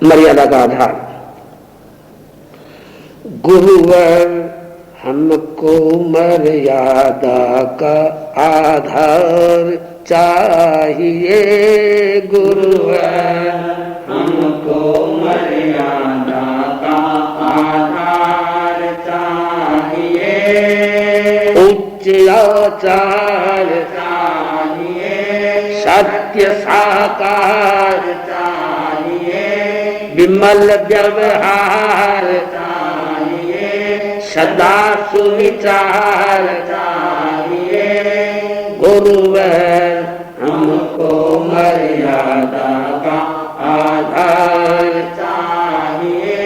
मर्यादा का आधार। गुरुवर हमको मर्यादा का आधार चाहिए, गुरुवर हमको मर्यादा का आधार चाहिए, उच्च आचार चाहिए, सत्य साकार चाहिए, विमल व्यवहार चाहिए, सदा सुविचार चाहिए, गुरुवर हमको मर्यादा का आधार चाहिए,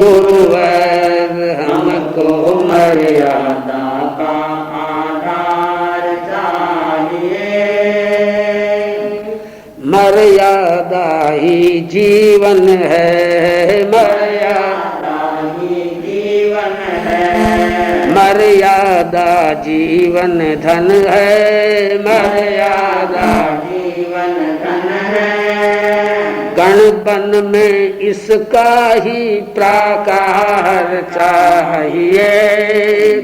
गुरुवर हमको मर्यादा का आधार चाहिए, मर्यादा ही जीवन है, मर्यादा ही जीवन है, मर्यादा जीवन धन है, मर्यादा जीवन धन है, गणपन में इसका ही प्राकार चाहिए,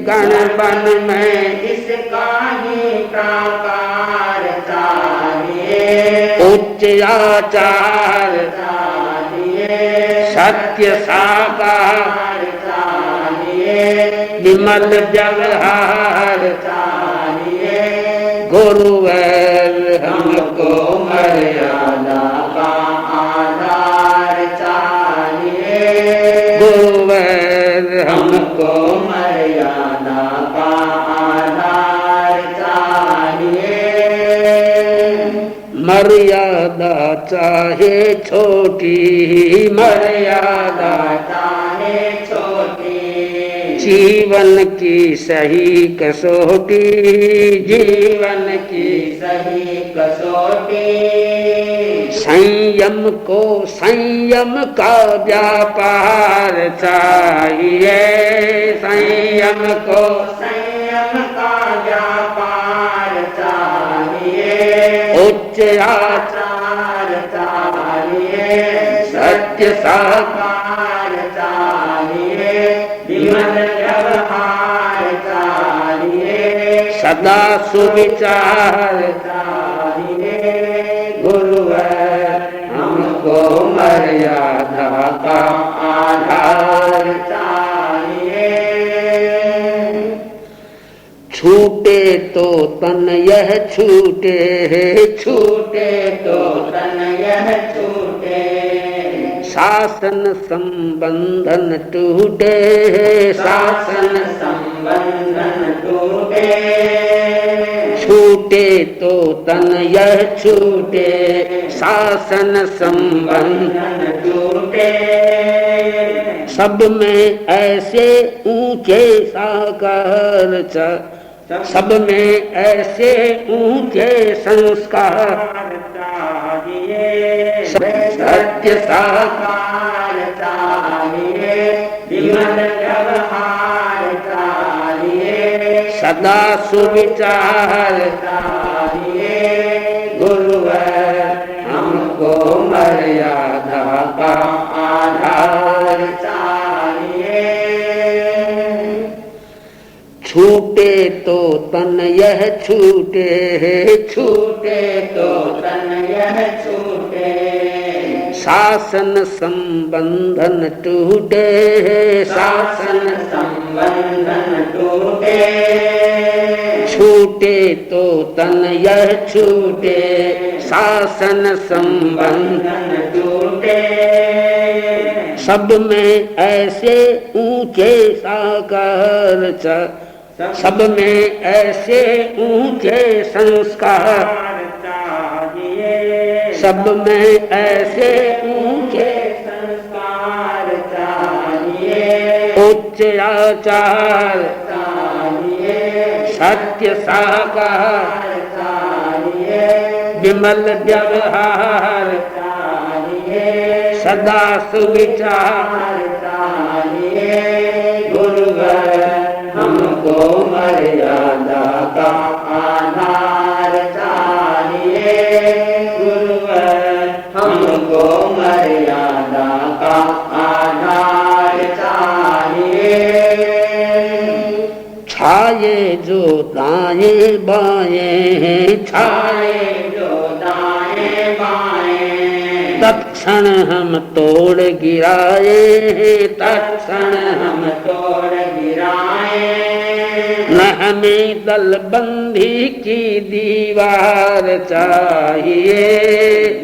गणपन में इसका ही प्राकार चाहिए, उच्च आचार चाहिए, सत्य साकार चाहिए, विमल व्यवहार चाहिए, गुरुवर हमको मर्यादा का आधार चाहिए, गुरुवर हमको मर्यादा का आधार चाहिए, मर्यादा चाहे छोटी, मर्यादा चाहे छोटी, जीवन की सही कसौटी, जीवन की सही कसौटी, संयम को संयम का व्यापार चाहिए, संयम को संयम का व्यापार चाहिए, उच्च आचार चाहिए, सत्य साकार साकार चाहिए, विमल व्यवहार चाहिए, सदा सुविचार चाहिए, गुरुवर हमको मर्यादा का आधार चाहिए, छूटे तो तन यह छूटे, छूटे तो तन यह छूटे, शासन संबंधन टूटे, शासन संबंधन टूटे, छूटे तो तन यह छूटे, शासन संबंधन टूटे, सब में ऐसे ऊंचे साकार सब में ऐसे ऊंचे संस्कार चाहिए, सत्य साकार चाहिए, विमल व्यवहार चाहिए, सदा सुविचार चाहिए, गुरुवर हमको मर्यादा का आधार चाहिए, छूटे तो तन यह छूटे, छूटे तो तन यह छूटे, शासन संबंधन टूटे, शासन संबंधन टूटे, छूटे तो तन यह छूटे, शासन संबंधन टूटे, सब में ऐसे ऊंचे साकार सब में ऐसे ऊंचे संस्कार चाहिए, सब में ऐसे ऊंचे संस्कार चाहिए, उच्च आचार चाहिए, सत्य साकार चाहिए, विमल व्यवहार चाहिए, सदा सुविचार चाहिए, गुरुवर हमको मर्यादा का आधार चाहिए, गुरुवर हमको मर्यादा का आधार चाहिए। छाये जो दाएं बाएं, छाए जो दाएं बाएं, तत्क्षण हम तोड़ गिराए, तत्क्षण हम तोड़ गिराए। न हमें दलबंदी की दीवार चाहिए,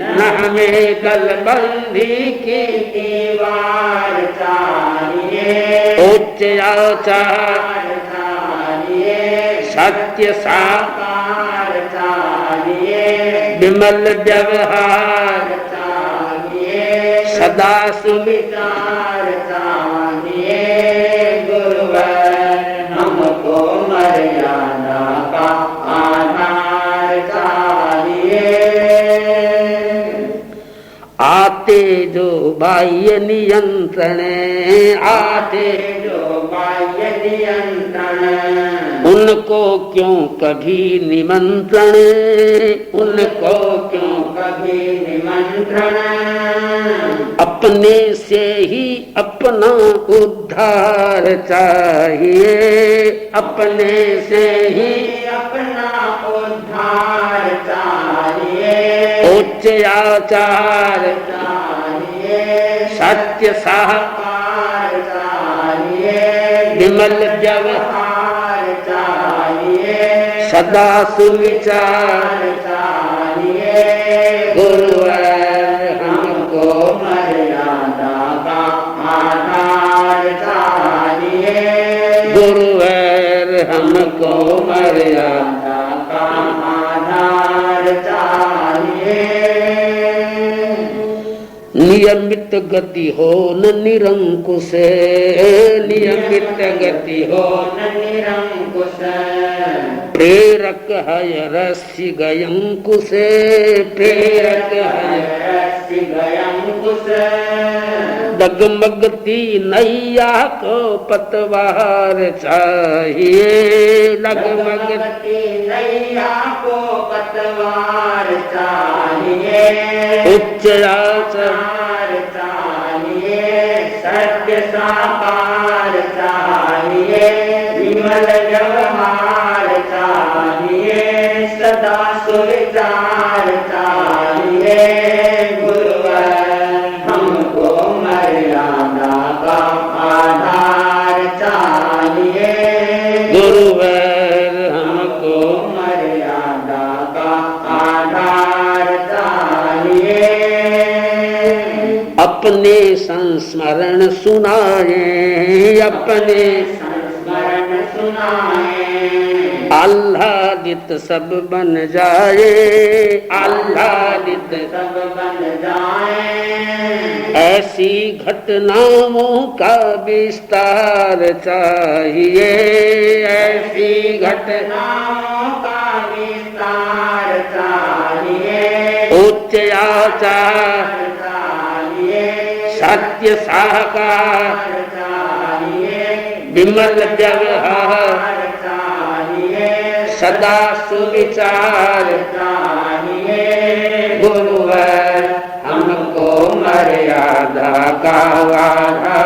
न हमें दलबंदी की दीवार चाहिए। उच्च आचार चाहिए, सत्य साकार चाहिए, विमल व्यवहार चाहिए, सदा सुविचार चाहिए। गुरुवर हमको मर्यादा का आधार चाहिए। आते जो बाह्य नियंत्रण, आते जो बाह्य नियंत्रण, उनको क्यों कभी निमंत्रण, उनको क्यों कभी निमंत्रण। अपने से ही अपना उद्धार चाहिए, अपने से ही अपना उद्धार चाहिए। उच्च आचार चाहिए, सत्य साकार चाहिए, विमल व्यवहार चाहिए, सदा सुविचार चाहिए। गुरुवर हमको मर्यादा का आधार चाहिए। गुरुवर हमको मर्यादा का आधार चाहिए। नियमित गति हो न निरंकुश, नियमित गति हो निरंकुश, प्रेरक है रस्य गयंकुश, प्रेरक है रस्य गयंकुश। डगमगती नैया को पतवार चाहिए, डगमगती नैया को पतवार चाहिए। उच्च आचार चाहिए, सत्य साकार चाहिए, विमल व्यवहार चाहिए, सदा सुविचार चाहिए। गुरुवर हमको मर्यादा का आधार चाहिए। गुरुवर हमको मर्यादा का आधार चाहिए। अपने संस्मरण सुनाए, अपने संस्मरण सुनाए, आह्लादित सब बन जाए, आह्लादित सब बन जाए। ऐसी घटनाओं का विस्तार चाहिए, ऐसी घटनाओं का विस्तार चाहिए। उच्च आचार चाहिए, सत्य साकार चाहिए, विमल व्यवहार चाहिए, सदा सुविचार चाहिए। गुरुवर हमको मर्यादा का वादा